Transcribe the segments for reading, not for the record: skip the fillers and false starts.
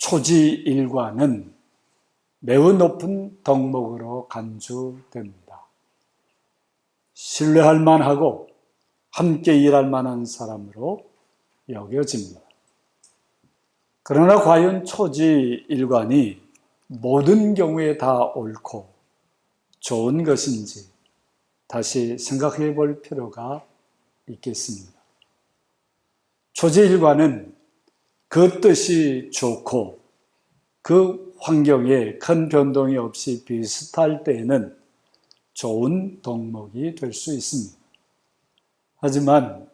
초지일관은 매우 높은 덕목으로 간주됩니다. 신뢰할 만하고 함께 일할 만한 사람으로 여겨집니다. 그러나 과연 초지일관이 모든 경우에 다 옳고 좋은 것인지 다시 생각해 볼 필요가 있겠습니다. 초지일관은 그 뜻이 좋고 그 환경에 큰 변동이 없이 비슷할 때에는 좋은 덕목이 될 수 있습니다. 하지만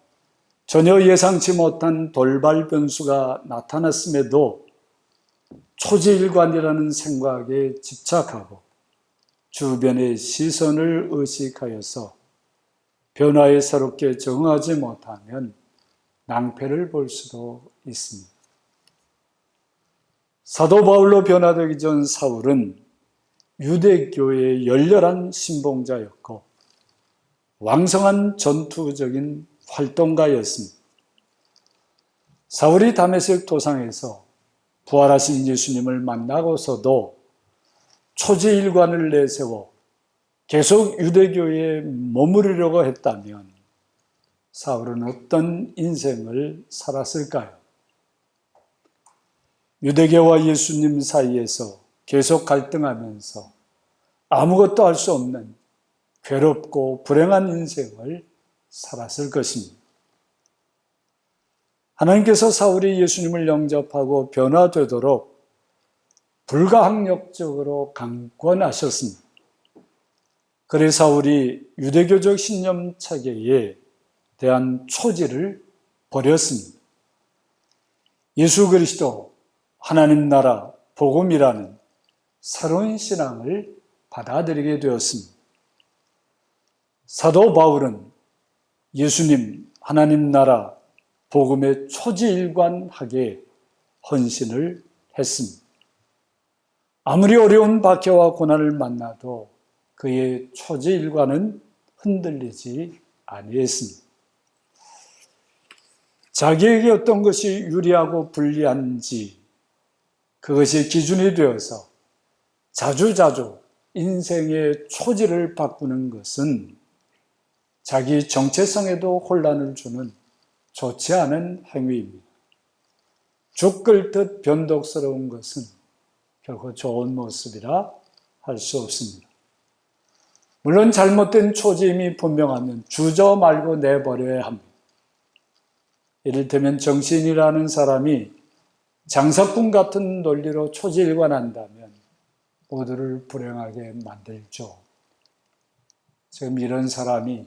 전혀 예상치 못한 돌발 변수가 나타났음에도 초지일관이라는 생각에 집착하고 주변의 시선을 의식하여서 변화에 새롭게 적응하지 못하면 낭패를 볼 수도 있습니다. 사도 바울로 변화되기 전 사울은 유대교의 열렬한 신봉자였고 왕성한 전투적인 활동가였습니다. 사울이 다메섹 도상에서 부활하신 예수님을 만나고서도 초지일관을 내세워 계속 유대교에 머무르려고 했다면 사울은 어떤 인생을 살았을까요? 유대교와 예수님 사이에서 계속 갈등하면서 아무것도 할 수 없는 괴롭고 불행한 인생을 살았을 것입니다. 하나님께서 사울이 예수님을 영접하고 변화되도록 불가항력적으로 강권하셨습니다. 그래 사울이 유대교적 신념 체계에 대한 초지를 버렸습니다. 예수 그리스도, 하나님 나라, 복음이라는 새로운 신앙을 받아들이게 되었습니다. 사도 바울은 예수님, 하나님 나라, 복음에 초지일관하게 헌신을 했습니다. 아무리 어려운 박해와 고난을 만나도 그의 초지일관은 흔들리지 아니했습니다. 자기에게 어떤 것이 유리하고 불리한지 그것이 기준이 되어서 자주자주 인생의 초지를 바꾸는 것은 자기 정체성에도 혼란을 주는 좋지 않은 행위입니다. 죽 끓듯 변덕스러운 것은 결코 좋은 모습이라 할 수 없습니다. 물론 잘못된 초지임이 분명하면 주저 말고 내버려야 합니다. 이를테면 정신이라는 사람이 장사꾼 같은 논리로 초지일관한다면 모두를 불행하게 만들죠. 지금 이런 사람이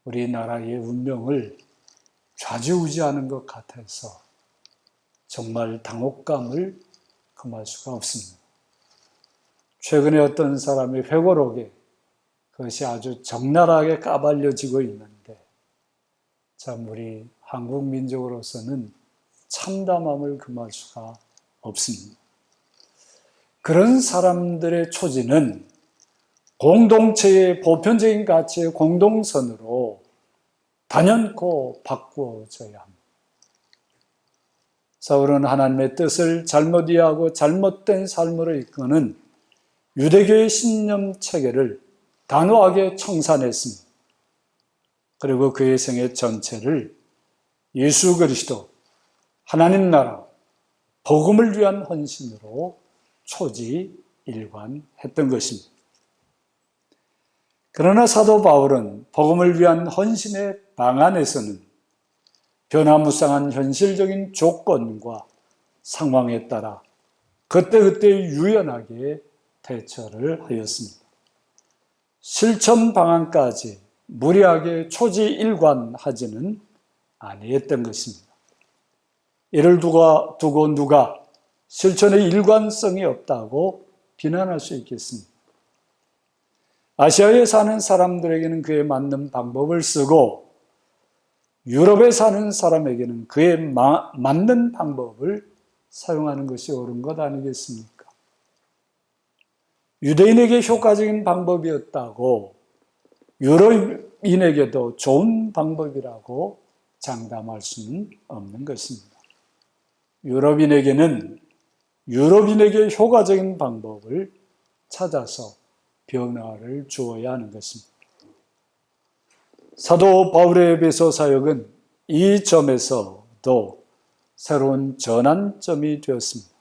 우리나라의 운명을 좌지우지하는 것 같아서 정말 당혹감을 금할 수가 없습니다. 최근에 어떤 사람이 회고록에 그것이 아주 적나라하게 까발려지고 있는데 참 우리 한국 민족으로서는 참담함을 금할 수가 없습니다. 그런 사람들의 초지는 공동체의 보편적인 가치의 공동선으로 단연코 바꾸어져야 합니다. 사울은 하나님의 뜻을 잘못 이해하고 잘못된 삶으로 이끄는 유대교의 신념 체계를 단호하게 청산했습니다. 그리고 그의 생애 전체를 예수 그리스도, 하나님 나라, 복음을 위한 헌신으로 초지일관했던 것입니다. 그러나 사도 바울은 복음을 위한 헌신의 방안에서는 변화무쌍한 현실적인 조건과 상황에 따라 그때그때 유연하게 대처를 하였습니다. 실천 방안까지 무리하게 초지일관하지는 아니했던 것입니다. 이를 두고 누가 실천의 일관성이 없다고 비난할 수 있겠습니까? 아시아에 사는 사람들에게는 그에 맞는 방법을 쓰고 유럽에 사는 사람에게는 그에 맞는 방법을 사용하는 것이 옳은 것 아니겠습니까? 유대인에게 효과적인 방법이었다고 유럽인에게도 좋은 방법이라고 장담할 수는 없는 것입니다. 유럽인에게 효과적인 방법을 찾아서 변화를 주어야 하는 것입니다. 사도 바울의 에베소 사역은 이 점에서도 새로운 전환점이 되었습니다.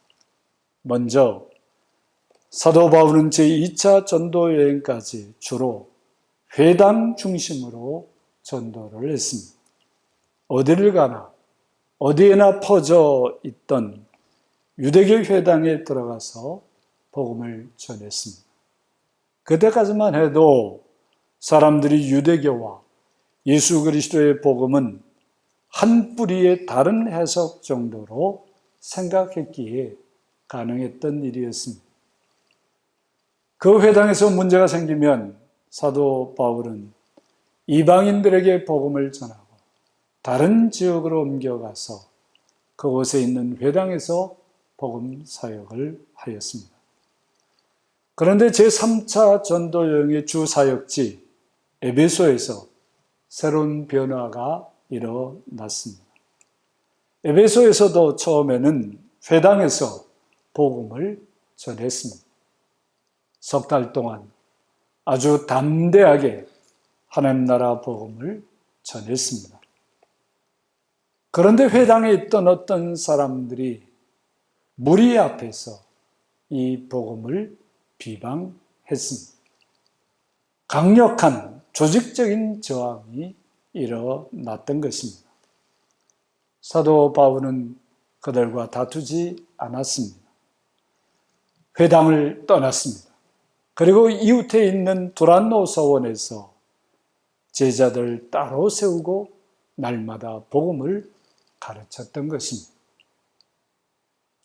먼저 사도 바울은 제2차 전도 여행까지 주로 회당 중심으로 전도를 했습니다. 어디를 가나 어디에나 퍼져 있던 유대교 회당에 들어가서 복음을 전했습니다. 그때까지만 해도 사람들이 유대교와 예수 그리스도의 복음은 한 뿌리의 다른 해석 정도로 생각했기에 가능했던 일이었습니다. 그 회당에서 문제가 생기면 사도 바울은 이방인들에게 복음을 전하고 다른 지역으로 옮겨가서 그곳에 있는 회당에서 복음 사역을 하였습니다. 그런데 제3차 전도 여행의 주 사역지 에베소에서 새로운 변화가 일어났습니다. 에베소에서도 처음에는 회당에서 복음을 전했습니다. 석 달 동안 아주 담대하게 하나님 나라 복음을 전했습니다. 그런데 회당에 있던 어떤 사람들이 무리 앞에서 이 복음을 비방했습니다. 강력한 조직적인 저항이 일어났던 것입니다. 사도 바울은 그들과 다투지 않았습니다. 회당을 떠났습니다. 그리고 이웃에 있는 두란노 서원에서 제자들 따로 세우고 날마다 복음을 가르쳤던 것입니다.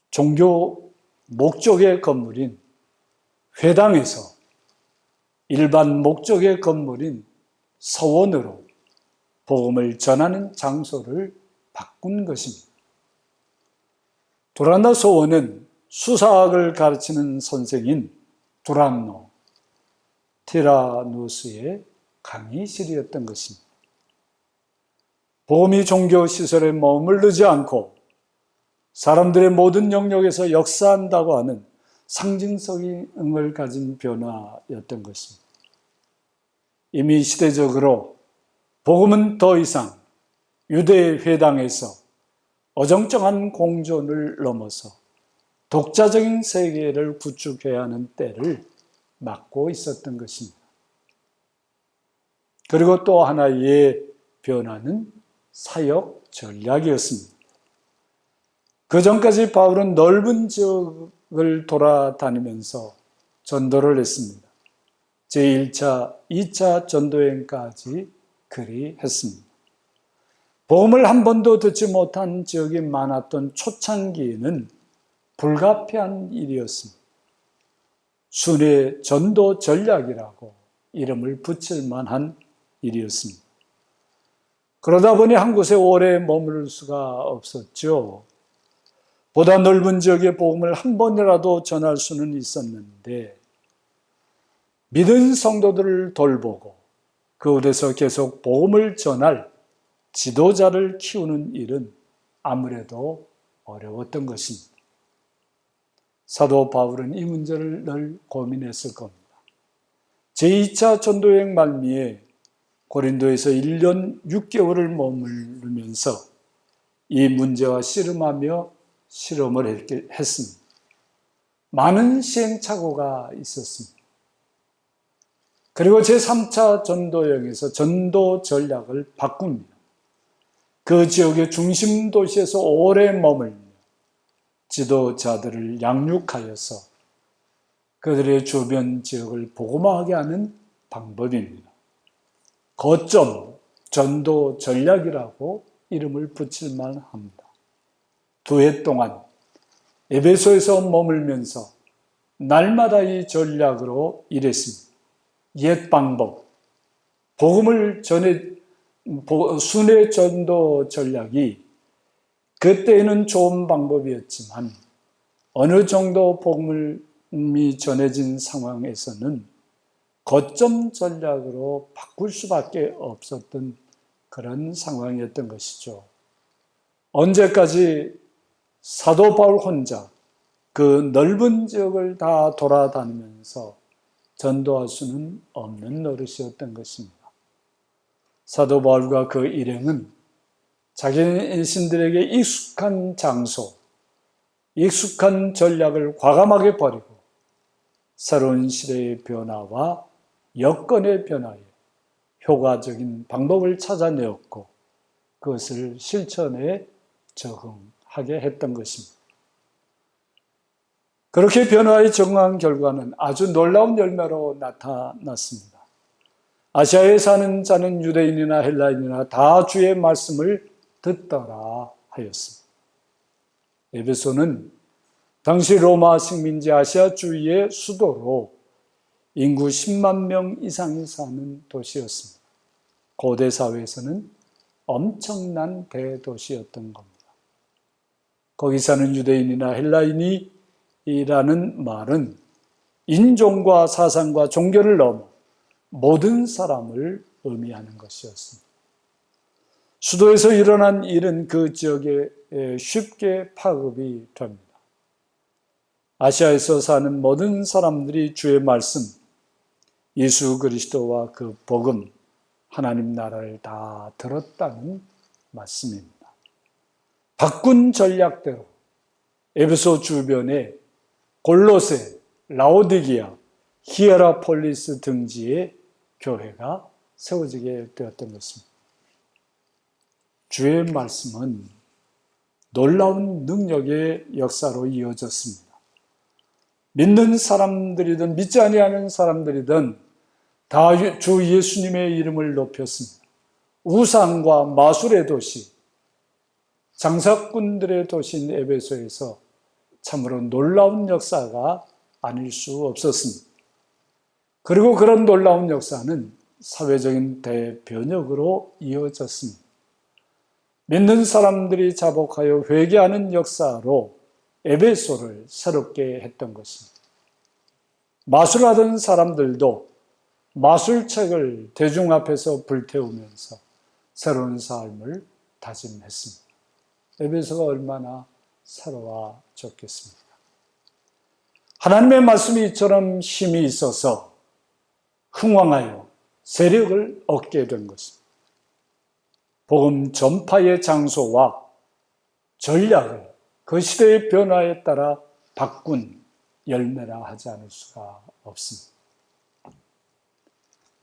종교 목적의 건물인 회당에서 일반 목적의 건물인 서원으로 복음을 전하는 장소를 바꾼 것입니다. 두란노 서원은 수사학을 가르치는 선생인 두란노 티라누스의 강의실이었던 것입니다. 복음이 종교 시설에 머무르지 않고 사람들의 모든 영역에서 역사한다고 하는 상징성을 가진 변화였던 것입니다. 이미 시대적으로 복음은 더 이상 유대 회당에서 어정쩡한 공존을 넘어서 독자적인 세계를 구축해야 하는 때를 맞고 있었던 것입니다. 그리고 또 하나의 변화는 사역 전략이었습니다. 그 전까지 바울은 넓은 지역을 돌아다니면서 전도를 했습니다. 제1차, 2차 전도여행까지 그리 했습니다. 복음을 한 번도 듣지 못한 지역이 많았던 초창기에는 불가피한 일이었습니다. 순회 전도 전략이라고 이름을 붙일 만한 일이었습니다. 그러다 보니 한 곳에 오래 머무를 수가 없었죠. 보다 넓은 지역의 복음을 한 번이라도 전할 수는 있었는데 믿은 성도들을 돌보고 그곳에서 계속 복음을 전할 지도자를 키우는 일은 아무래도 어려웠던 것입니다. 사도 바울은 이 문제를 늘 고민했을 겁니다. 제2차 전도여행 말미에 고린도에서 1년 6개월을 머무르면서 이 문제와 씨름하며 실험을 했습니다. 많은 시행착오가 있었습니다. 그리고 제3차 전도여행에서 전도 전략을 바꿉니다. 그 지역의 중심 도시에서 오래 머물며 지도자들을 양육하여서 그들의 주변 지역을 복음화하게 하는 방법입니다. 거점 전도 전략이라고 이름을 붙일 만합니다. 2해 동안 에베소에서 머물면서 날마다 이 전략으로 일했습니다. 옛 방법, 복음을 순회 전도 전략이 그때는 좋은 방법이었지만 어느 정도 복음이 전해진 상황에서는 거점 전략으로 바꿀 수밖에 없었던 그런 상황이었던 것이죠. 언제까지 사도 바울 혼자 그 넓은 지역을 다 돌아다니면서 전도할 수는 없는 노릇이었던 것입니다. 사도 바울과 그 일행은 자신들에게 익숙한 장소, 익숙한 전략을 과감하게 버리고 새로운 시대의 변화와 여건의 변화에 효과적인 방법을 찾아내었고 그것을 실천에 적응하게 했던 것입니다. 그렇게 변화에 적응한 결과는 아주 놀라운 열매로 나타났습니다. 아시아에 사는 자는 유대인이나 헬라인이나 다 주의 말씀을 듣더라 하였습니다. 에베소는 당시 로마 식민지 아시아 주위의 수도로 인구 10만 명 이상이 사는 도시였습니다. 고대 사회에서는 엄청난 대도시였던 겁니다. 거기 사는 유대인이나 헬라인이라는 말은 인종과 사상과 종교를 넘어 모든 사람을 의미하는 것이었습니다. 수도에서 일어난 일은 그 지역에 쉽게 파급이 됩니다. 아시아에서 사는 모든 사람들이 주의 말씀, 예수 그리스도와 그 복음, 하나님 나라를 다 들었다는 말씀입니다. 바꾼 전략대로 에베소 주변에 골로새, 라오디게아, 히에라폴리스 등지의 교회가 세워지게 되었던 것입니다. 주의 말씀은 놀라운 능력의 역사로 이어졌습니다. 믿는 사람들이든 믿지 아니하는 사람들이든 다 주 예수님의 이름을 높였습니다. 우상과 마술의 도시, 장사꾼들의 도시인 에베소에서 참으로 놀라운 역사가 아닐 수 없었습니다. 그리고 그런 놀라운 역사는 사회적인 대변혁으로 이어졌습니다. 믿는 사람들이 자복하여 회개하는 역사로 에베소를 새롭게 했던 것입니다. 마술하던 사람들도 마술책을 대중 앞에서 불태우면서 새로운 삶을 다짐했습니다. 에베소가 얼마나 새로워졌겠습니까? 하나님의 말씀이 이처럼 힘이 있어서 흥왕하여 세력을 얻게 된 것입니다. 복음 전파의 장소와 전략을 그 시대의 변화에 따라 바꾼 열매라 하지 않을 수가 없습니다.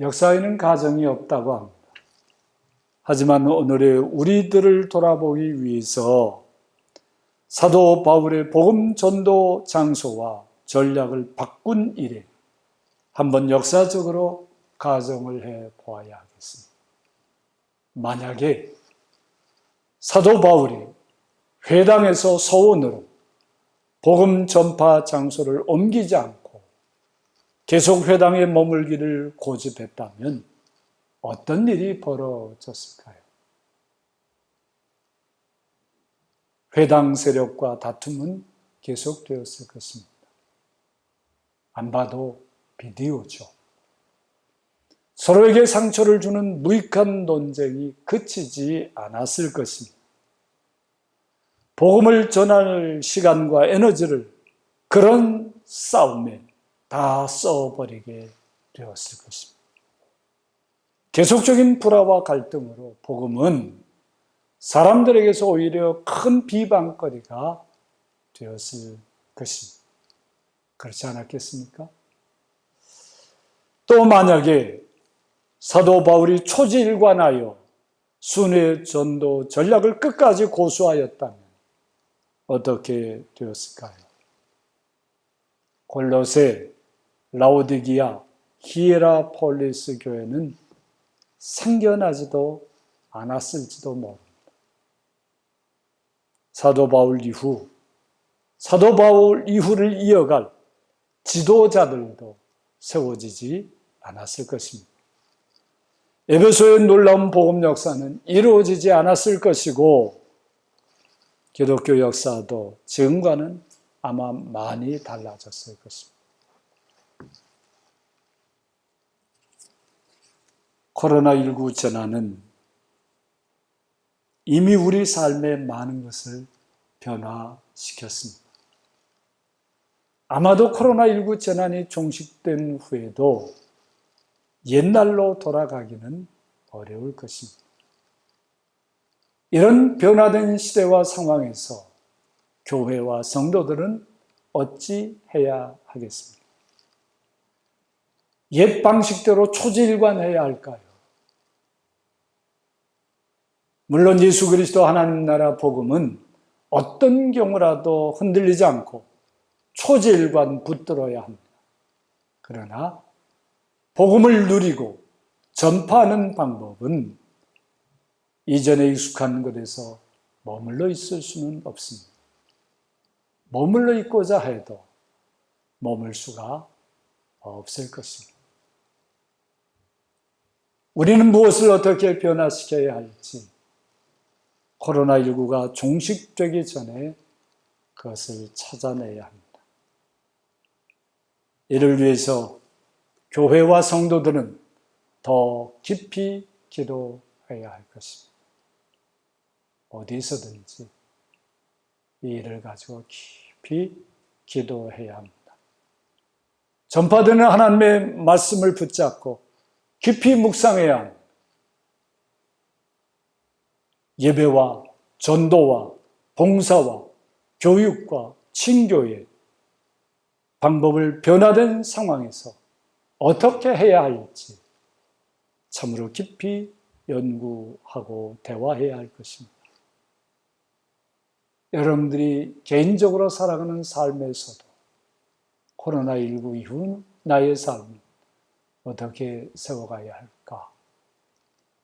역사에는 가정이 없다고 합니다. 하지만 오늘의 우리들을 돌아보기 위해서 사도 바울의 복음 전도 장소와 전략을 바꾼 일에 한번 역사적으로 가정을 해 보아야 하겠습니다. 만약에 사도 바울이 회당에서 서원으로 복음 전파 장소를 옮기지 않고 계속 회당에 머물기를 고집했다면 어떤 일이 벌어졌을까요? 회당 세력과 다툼은 계속되었을 것입니다. 안 봐도 비디오죠. 서로에게 상처를 주는 무익한 논쟁이 그치지 않았을 것입니다. 복음을 전할 시간과 에너지를 그런 싸움에 다 써버리게 되었을 것입니다. 계속적인 불화와 갈등으로 복음은 사람들에게서 오히려 큰 비방거리가 되었을 것입니다. 그렇지 않았겠습니까? 또 만약에 사도 바울이 초지일관하여 순회 전도 전략을 끝까지 고수하였다면 어떻게 되었을까요? 골로새, 라오디게아, 히에라폴리스 교회는 생겨나지도 않았을지도 모릅니다. 사도 바울 이후를 이어갈 지도자들도 세워지지 않았을 것입니다. 에베소의 놀라운 복음 역사는 이루어지지 않았을 것이고 기독교 역사도 지금과는 아마 많이 달라졌을 것입니다. 코로나19 전환은 이미 우리 삶에 많은 것을 변화시켰습니다. 아마도 코로나19 재난이 종식된 후에도 옛날로 돌아가기는 어려울 것입니다. 이런 변화된 시대와 상황에서 교회와 성도들은 어찌 해야 하겠습니까? 옛 방식대로 초지일관해야 할까요? 물론 예수 그리스도 하나님 나라 복음은 어떤 경우라도 흔들리지 않고 초지일관 붙들어야 합니다. 그러나 복음을 누리고 전파하는 방법은 이전에 익숙한 것에서 머물러 있을 수는 없습니다. 머물러 있고자 해도 머물 수가 없을 것입니다. 우리는 무엇을 어떻게 변화시켜야 할지 코로나19가 종식되기 전에 그것을 찾아내야 합니다. 이를 위해서 교회와 성도들은 더 깊이 기도해야 할 것입니다. 어디서든지 이 일을 가지고 깊이 기도해야 합니다. 전파되는 하나님의 말씀을 붙잡고 깊이 묵상해야 합니다. 예배와 전도와 봉사와 교육과 친교의 방법을 변화된 상황에서 어떻게 해야 할지 참으로 깊이 연구하고 대화해야 할 것입니다. 여러분들이 개인적으로 살아가는 삶에서도 코로나19 이후 나의 삶을 어떻게 세워가야 할까?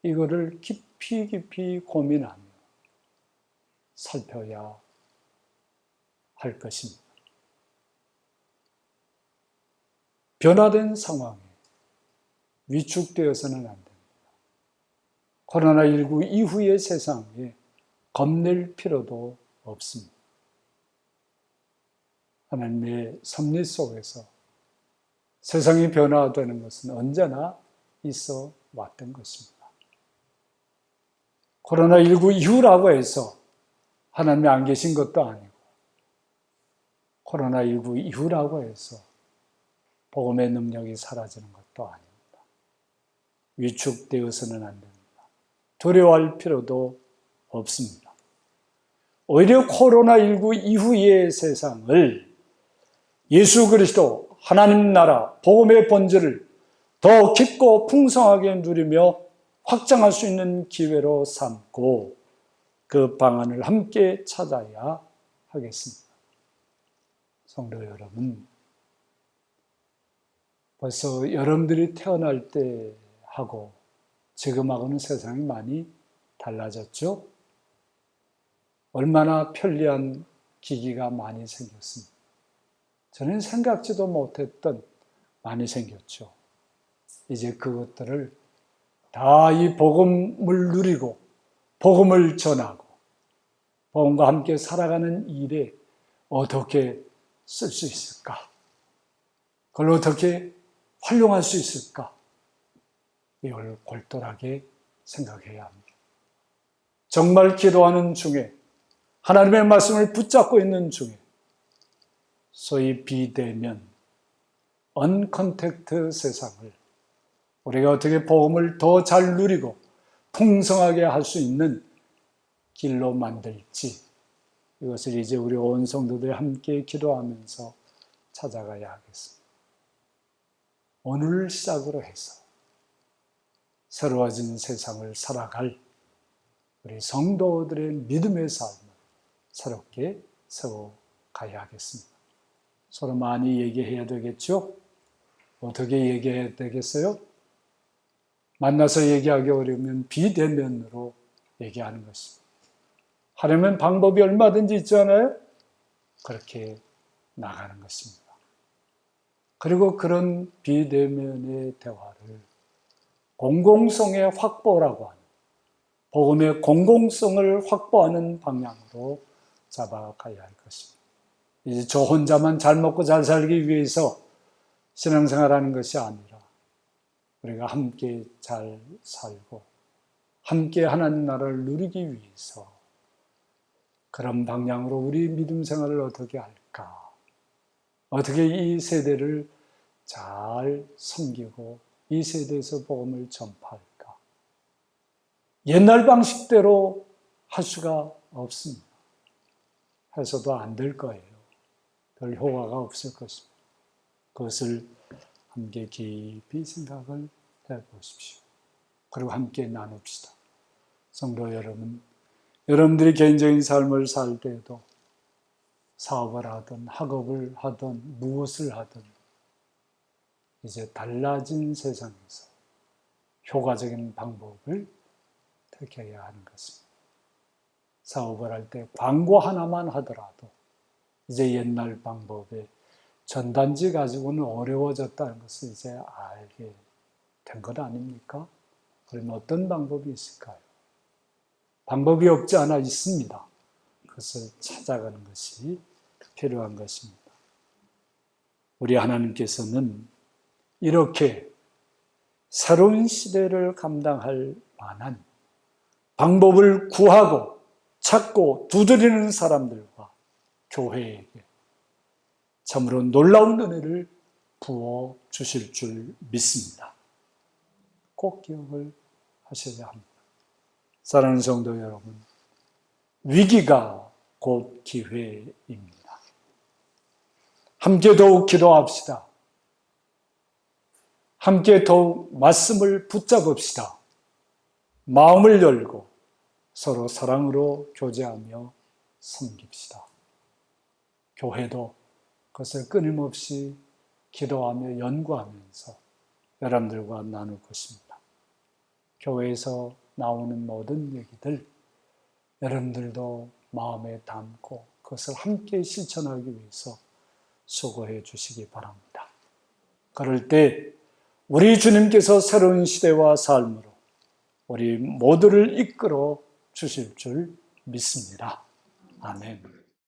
이거를 깊이 고민하며 살펴야 할 것입니다. 변화된 상황에 위축되어서는 안 됩니다. 코로나19 이후의 세상에 겁낼 필요도 없습니다. 하나님의 섭리 속에서 세상이 변화되는 것은 언제나 있어 왔던 것입니다. 코로나19 이후라고 해서 하나님이 안 계신 것도 아니고 코로나19 이후라고 해서 복음의 능력이 사라지는 것도 아닙니다. 위축되어서는 안 됩니다. 두려워할 필요도 없습니다. 오히려 코로나19 이후의 세상을 예수 그리스도 하나님 나라 복음의 본질을 더 깊고 풍성하게 누리며 확장할 수 있는 기회로 삼고 그 방안을 함께 찾아야 하겠습니다. 성도 여러분, 벌써 여러분들이 태어날 때 하고 지금하고는 세상이 많이 달라졌죠? 얼마나 편리한 기기가 많이 생겼습니다. 저는 생각지도 못했던 많이 생겼죠. 이제 그것들을 다 이 복음을 누리고 복음을 전하고 복음과 함께 살아가는 일에 어떻게 쓸 수 있을까? 그걸 어떻게 활용할 수 있을까? 이걸 골똘하게 생각해야 합니다. 정말 기도하는 중에 하나님의 말씀을 붙잡고 있는 중에 소위 비대면, 언컨택트 세상을 우리가 어떻게 복음을 더 잘 누리고 풍성하게 할 수 있는 길로 만들지 이것을 이제 우리 온 성도들이 함께 기도하면서 찾아가야 하겠습니다. 오늘 시작으로 해서 새로워진 세상을 살아갈 우리 성도들의 믿음의 삶을 새롭게 세워가야 하겠습니다. 서로 많이 얘기해야 되겠죠? 어떻게 얘기해야 되겠어요? 만나서 얘기하기 어려우면 비대면으로 얘기하는 것입니다. 하려면 방법이 얼마든지 있잖아요? 그렇게 나가는 것입니다. 그리고 그런 비대면의 대화를 공공성의 확보라고 하는 복음의 공공성을 확보하는 방향으로 잡아가야 할 것입니다. 이제 저 혼자만 잘 먹고 잘 살기 위해서 신앙생활하는 것이 아니라 우리가 함께 잘 살고 함께 하나님 나라를 누리기 위해서 그런 방향으로 우리 믿음 생활을 어떻게 할까? 어떻게 이 세대를 잘 섬기고 이 세대에서 복음을 전파할까? 옛날 방식대로 할 수가 없습니다. 해서도 안 될 거예요. 별 효과가 없을 것입니다. 그것을 함께 깊이 생각을 해보십시오. 그리고 함께 나눕시다. 성도 여러분, 여러분들이 개인적인 삶을 살 때에도 사업을 하든 학업을 하든 무엇을 하든 이제 달라진 세상에서 효과적인 방법을 택해야 하는 것입니다. 사업을 할 때 광고 하나만 하더라도 이제 옛날 방법에 전단지 가지고는 어려워졌다는 것을 이제 알게 된 것 아닙니까? 그러면 어떤 방법이 있을까요? 방법이 없지 않아 있습니다. 그것을 찾아가는 것이 필요한 것입니다. 우리 하나님께서는 이렇게 새로운 시대를 감당할 만한 방법을 구하고 찾고 두드리는 사람들과 교회에게 참으로 놀라운 은혜를 부어 주실 줄 믿습니다. 꼭 기억을 하셔야 합니다. 사랑하는 성도 여러분, 위기가 곧 기회입니다. 함께 더욱 기도합시다. 함께 더욱 말씀을 붙잡읍시다. 마음을 열고 서로 사랑으로 교제하며 섬깁시다. 교회도 그것을 끊임없이 기도하며 연구하면서 여러분들과 나눌 것입니다. 교회에서 나오는 모든 얘기들 여러분들도 마음에 담고 그것을 함께 실천하기 위해서 수고해 주시기 바랍니다. 그럴 때 우리 주님께서 새로운 시대와 삶으로 우리 모두를 이끌어 주실 줄 믿습니다. 아멘.